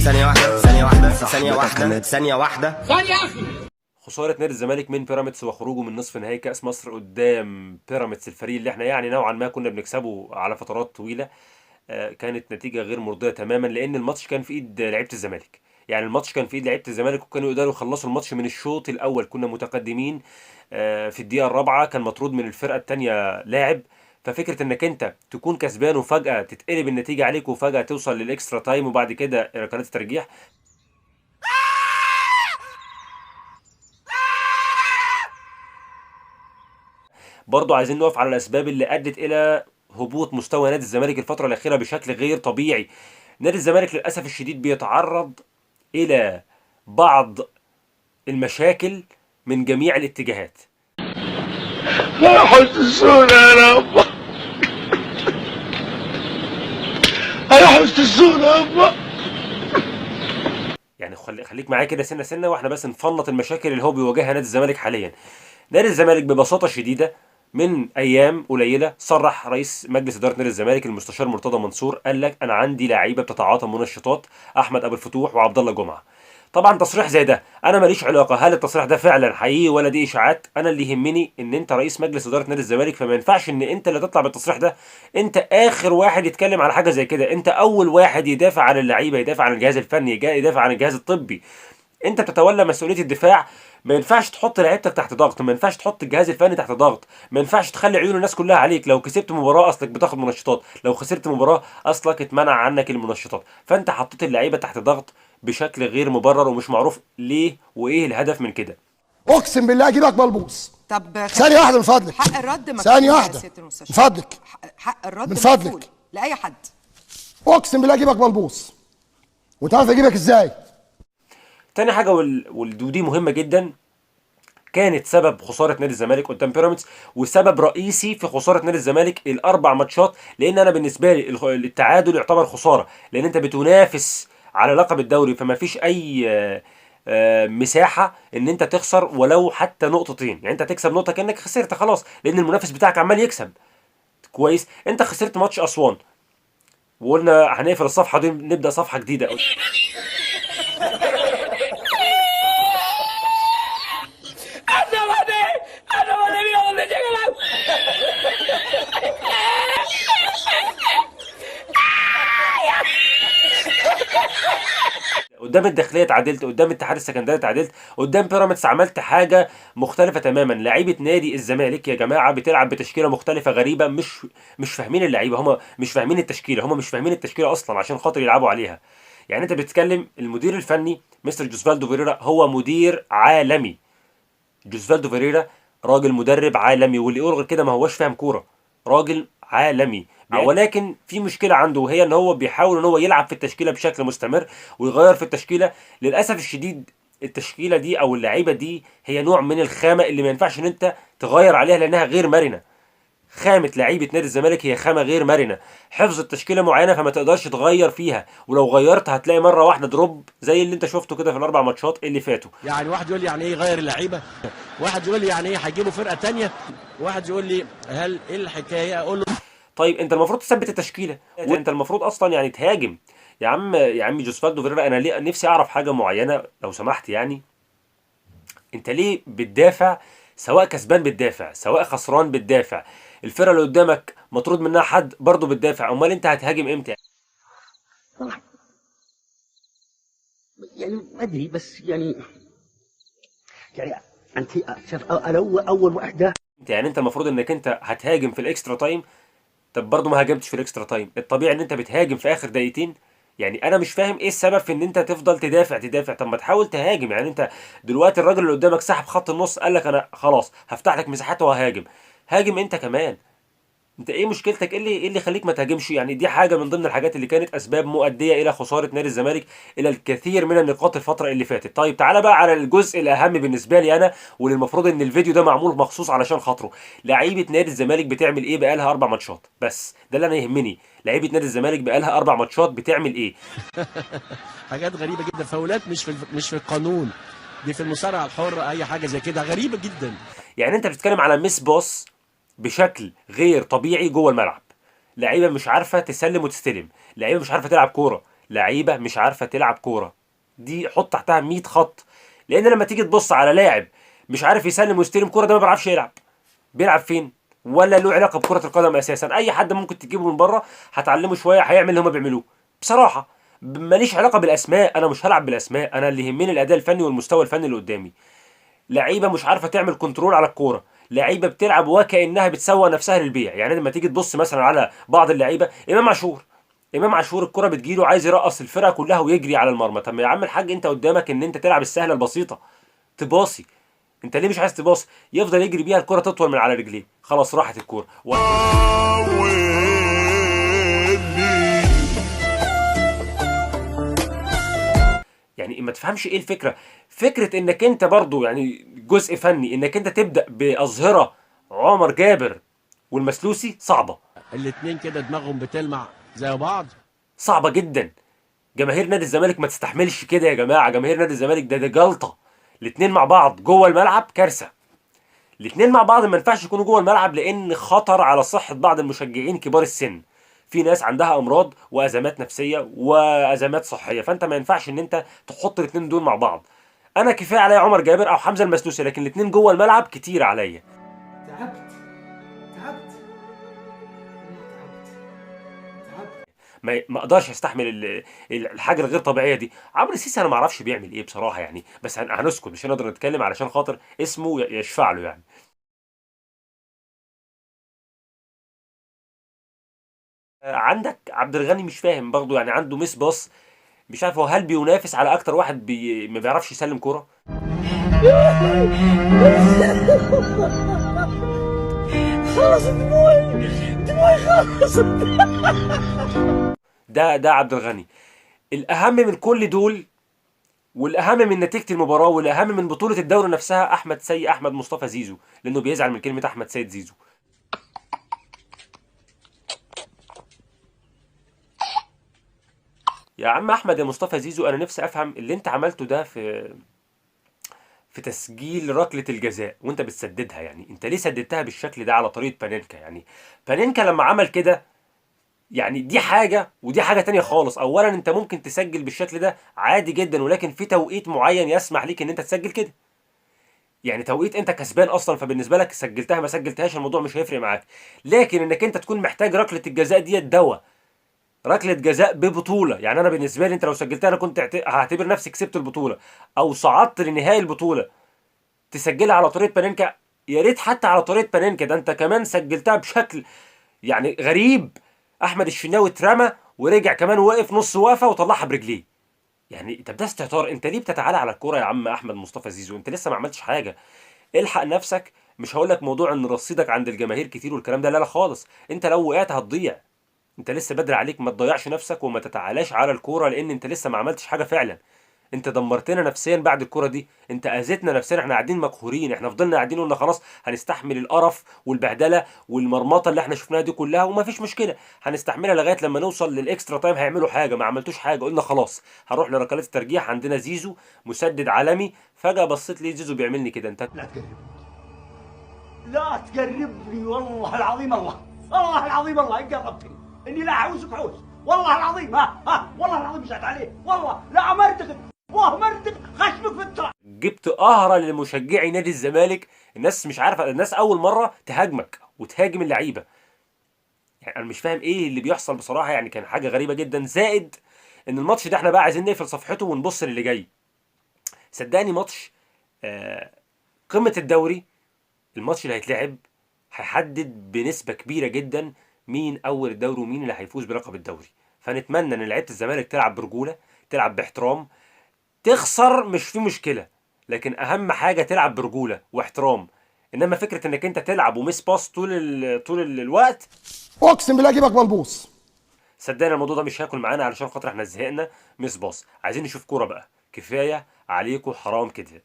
ثانية واحدة ثانية واحدة ثانية واحدة ثانية واحدة ثانية أخي. خسارة نادي الزمالك من بيراميدز وخروجه من نصف نهائي كأس مصر قدام بيراميدز، الفريق اللي احنا يعني نوعا ما كنا بنكسبه على فترات طويلة، كانت نتيجة غير مرضية تماما، لأن الماتش كان في إيد لعيبة الزمالك. يعني الماتش كان في إيد لعيبة الزمالك وكانوا يقدروا يخلصوا الماتش من الشوط الأول. كنا متقدمين في الدقيقة الرابعة كان مطرود من الفرقة التانية لاعب. ففكرة انك انت تكون كسبان وفجأة تتقلب النتيجة عليك وفجأة توصل للاكسترا تايم وبعد كده ركلات الترجيح، برضو عايزين نقف على الاسباب اللي ادت الى هبوط مستوى نادي الزمالك الفتره الاخيره بشكل غير طبيعي. نادي الزمالك للاسف الشديد بيتعرض الى بعض المشاكل من جميع الاتجاهات. هيحسسونا يا رب، هيحسسونا يا رب. يعني خليك معايا كده سنه سنه واحنا بس نفنط المشاكل اللي هو بيواجهها نادي الزمالك حاليا. نادي الزمالك ببساطه شديده من ايام قليله صرح رئيس مجلس اداره نادي الزمالك المستشار مرتضى منصور، قال لك انا عندي لعيبه بتتعاطى منشطات، احمد ابو الفتوح وعبد الله جمعه. طبعا تصريح زي ده انا ماليش علاقه هل التصريح ده فعلا حقيقي ولا دي اشاعات. انا اللي يهمني ان انت رئيس مجلس اداره نادي الزمالك، فما ينفعش ان انت اللي تطلع بالتصريح ده. انت اخر واحد يتكلم على حاجه زي كده، انت اول واحد يدافع عن اللعيبه، يدافع عن الجهاز الفني، يدافع عن الجهاز الطبي. انت بتتولى مسؤوليه الدفاع. ما ينفعش تحط لعيبتك تحت ضغط، ما ينفعش تحط الجهاز الفني تحت ضغط، ما ينفعش تخلي عيون الناس كلها عليك. لو كسبت مباراه اصلك بتاخد منشطات، لو خسرت مباراه اصلك اتمنع عنك المنشطات. فانت حطيت اللعيبه تحت ضغط بشكل غير مبرر ومش معروف ليه وايه الهدف من كده. اقسم بالله اجيبك ملبوس. طب ثانية واحدة من فضلك. حق الرد مكفول ثانية يا واحدة سيادة المستشار. من فضلك. حق الرد من فضلك. مكفول لأي حد. اقسم بالله اجيبك ملبوس. وانت عارف اجيبك ازاي؟ تاني حاجه ودي مهمه جدا، كانت سبب خساره نادي الزمالك قدام بيراميدز وسبب رئيسي في خساره نادي الزمالك الاربع ماتشات. لان انا بالنسبه لي التعادل يعتبر خساره، لان انت بتنافس على لقب الدوري، فما فيش اي مساحه ان انت تخسر ولو حتى نقطتين. يعني انت تكسب نقطه كانك خسرت خلاص، لان المنافس بتاعك عمال يكسب كويس. انت خسرت ماتش اسوان وقلنا هنقفل الصفحه دي نبدا صفحه جديده. قدام الداخليه اتعادلت، قدام الاتحاد السكندري اتعادلت، قدام بيراميدز عملت حاجه مختلفه تماما. لعيبه نادي الزمالك يا جماعه بتلعب بتشكيله مختلفه غريبه، مش فاهمين اللعيبه، هم مش فاهمين التشكيله، هم مش فاهمين التشكيله اصلا عشان خاطر يلعبوا عليها. يعني انت بتتكلم المدير الفني مستر جوزفالدو فيريرا هو مدير عالمي. جوزفالدو فيريرا راجل مدرب عالمي، واللي يقول غير كده ما هوش فاهم كوره. راجل عالمي، ولكن في مشكله عنده وهي ان هو بيحاول ان هو يلعب في التشكيله بشكل مستمر ويغير في التشكيله. للاسف الشديد التشكيله دي او اللعيبه دي هي نوع من الخامه اللي ما ينفعش ان انت تغير عليها لانها غير مرنه. خامه لعيبه نادي الزمالك هي خامه غير مرنه، حفظت تشكيله معينه فما تقدرش تغير فيها، ولو غيرت هتلاقي مره واحده دروب زي اللي انت شفته كده في الاربع ماتشات اللي فاتوا. يعني واحد يقول لي يعني ايه يغير اللعيبه، واحد يقول لي يعني ايه هيجيبوا فرقه تانية، واحد يقول لي هل ايه الحكايه، اقول له طيب انت المفروض تثبت التشكيله، وانت المفروض اصلا يعني تهاجم. يا عم جوزفالدو فيريرا، انا ليه نفسي اعرف حاجه معينه لو سمحت. يعني انت ليه بتدافع؟ سواء كسبان بتدافع، سواء خسران بتدافع، الفرقه اللي قدامك مطرود منها حد برضه بتدافع، امال انت هتهاجم امتى؟ يعني ما ادري، بس يعني انت شايف اول واحده. يعني انت المفروض انك انت هتهاجم في الاكسترا تايم، طب برضه ما هاجمتش في الاكسترا تايم. الطبيعي ان انت بتهاجم في اخر دقيقتين. يعني انا مش فاهم ايه السبب في ان انت تفضل تدافع. طب ما تحاول تهاجم. يعني انت دلوقتي الراجل اللي قدامك سحب خط النص، قال لك انا خلاص هفتح لك مساحات وهاجم. هاجم انت كمان. انت ايه مشكلتك؟ ايه اللي يخليك ما تهاجمش؟ يعني دي حاجه من ضمن الحاجات اللي كانت اسباب مؤديه الى خساره نادي الزمالك الى الكثير من النقاط الفتره اللي فاتت. طيب تعالى بقى على الجزء الاهم بالنسبه لي انا، واللي المفروض ان الفيديو ده معمول مخصوص علشان خاطره. لعيبه نادي الزمالك بتعمل ايه بقالها 4 ماتشات؟ بس ده اللي انا يهمني. لعيبه نادي الزمالك بقالها 4 ماتشات بتعمل ايه؟ حاجات غريبه جدا، فاولات مش في القانون، دي في المصارعه الحره، اي حاجه زي كده غريبه جدا. يعني انت بتتكلم على ميس باص بشكل غير طبيعي جوه الملعب. لعيبه مش عارفه تسلم وتستلم، لعيبه مش عارفه تلعب كوره، لعيبه مش عارفه تلعب كوره. دي حط تحتها 100 خط. لان لما تيجي تبص على لاعب مش عارف يسلم ويستلم كوره، ده ما بيعرفش يلعب. بيلعب فين؟ ولا له علاقه بكره القدم اساسا. اي حد ممكن تجيبه من بره هتعلمه شويه هيعمل اللي هم بيعملوه. بصراحه ماليش علاقه بالاسماء، انا مش هلعب بالاسماء، انا اللي يهمني الاداء الفني والمستوى الفني اللي قدامي. لعيبه مش عارفه تعمل كنترول على الكوره، لعيبه بتلعب وكانها بتسوق نفسها للبيع. يعني لما تيجي تبص مثلا على بعض اللعيبه، امام عاشور الكره بتجيله عايز يرقص الفرقه كلها ويجري على المرمى. طب يا عم الحاج انت قدامك ان انت تلعب السهله البسيطه، تباصي. انت ليه مش عايز تباصي؟ يفضل يجري بيها الكره تطول من على رجليه، خلاص راحت الكوره. يعني ما تفهمش ايه الفكره؟ فكره انك انت برضو يعني جزء فني انك انت تبدا باظهره عمر جابر والمسلوسي صعبه. الاتنين كده دماغهم بتلمع زي بعض. صعبه جدا. جماهير نادي الزمالك ما تستحملش كده يا جماعه. جماهير نادي الزمالك ده جلطه. الاتنين مع بعض جوه الملعب كارثه. الاتنين مع بعض ما ينفعش يكونوا جوه الملعب، لان خطر على صحه بعض المشجعين كبار السن. في ناس عندها امراض وازمات نفسيه وازمات صحيه، فانت ما ينفعش ان انت تحط الاتنين دول مع بعض. انا كفايه عليا عمر جابر او حمزه المسلوسي، لكن الاتنين جوه الملعب كتير عليا. ما اقدرش استحمل الحاجه الغير طبيعيه دي. عمرو السيسي انا ما اعرفش بيعمل ايه بصراحه يعني، بس هنسكت مش هنقدر نتكلم علشان خاطر اسمه يشفع له يعني. عندك عبد الغني مش فاهم برضه، يعني عنده ميس باص. مش عارف هو هل بينافس على اكتر واحد ما بيعرفش يسلم كوره. خلص دموعي خلص. ده عبد الغني. الاهم من كل دول والاهم من نتيجه المباراه والاهم من بطوله الدوري نفسها احمد مصطفى زيزو، لانه بيزعل من كلمه احمد سيد زيزو. يا عم احمد يا مصطفى زيزو، انا نفسي افهم اللي انت عملته ده في تسجيل ركله الجزاء وانت بتسددها. يعني انت ليه سددتها بالشكل ده على طريقه بانينكا؟ يعني بانينكا لما عمل كده، يعني دي حاجه ودي حاجه تانية خالص. اولا انت ممكن تسجل بالشكل ده عادي جدا، ولكن في توقيت معين يسمح ليك ان انت تسجل كده. يعني توقيت انت كسبان اصلا، فبالنسبه لك سجلتها ما سجلتهاش الموضوع مش هيفرق معاك. لكن انك انت تكون محتاج ركله الجزاء ديت دواء، ركله جزاء ببطوله. يعني انا بالنسبه لي انت لو سجلتها انا كنت هعتبر نفسي كسبت البطوله او صعدت لنهائي البطوله. تسجلها على طريقه بانينكا، يا ريت حتى على طريقه بانينكا، ده انت كمان سجلتها بشكل يعني غريب. احمد الشناوي اترمى ورجع كمان وقف نص وقفه وطلعها برجليه. يعني طب ده استهتار. انت ليه بتتعالى على الكوره يا عم احمد مصطفى زيزو؟ انت لسه ما عملتش حاجه. الحق نفسك. مش هقول لك موضوع ان رصيدك عند الجماهير كتير والكلام ده، لا لا خالص. انت لو وقعت هتضيع. انت لسه بدري عليك، ما تضيعش نفسك وما تتعالاش على الكوره، لان انت لسه ما عملتش حاجه فعلا. انت دمرتنا نفسيا بعد الكوره دي، انت اذيتنا نفسيا. احنا قاعدين مقهورين، احنا فضلنا قاعدين قلنا خلاص هنستحمل القرف والبهدله والمرمطه اللي احنا شفناها دي كلها وما فيش مشكله، هنستحملها لغايه لما نوصل للاكسترا تايم هيعملوا حاجه. ما عملتوش حاجه، قلنا خلاص هروح لركلات الترجيح. عندنا زيزو مسدد عالمي، فجاه بصيت لي زيزو بيعملني كده. انت لا تقربني والله العظيم والله العظيم الله ان قربتني اني لا احوسك حوس والله العظيم. والله العظيم مش عليه والله لا مرتقد والله مرتقد خشمك في التراب. جبت قهره لمشجعي نادي الزمالك. الناس مش عارفه، الناس اول مره تهاجمك وتهاجم اللعيبه. يعني انا مش فاهم ايه اللي بيحصل بصراحه. يعني كان حاجه غريبه جدا. زائد ان الماتش ده احنا بقى عايزين نقفل صفحته ونبص للي جاي. صدقني ماتش قمه الدوري، الماتش اللي هيتلعب هيحدد بنسبه كبيره جدا مين اول الدوري ومين اللي هيفوز بلقب الدوري. فنتمنى ان لعيبه الزمالك تلعب برجوله، تلعب باحترام. تخسر مش في مشكله، لكن اهم حاجه تلعب برجوله واحترام. انما فكره انك انت تلعب وميس باس طول الوقت، اقسم بالله اجيبك بلبوص. صدقني الموضوع ده مش هياكل معانا، علشان خاطر احنا زهقنا ميس باس. عايزين نشوف كوره بقى. كفايه عليكم، حرام كده.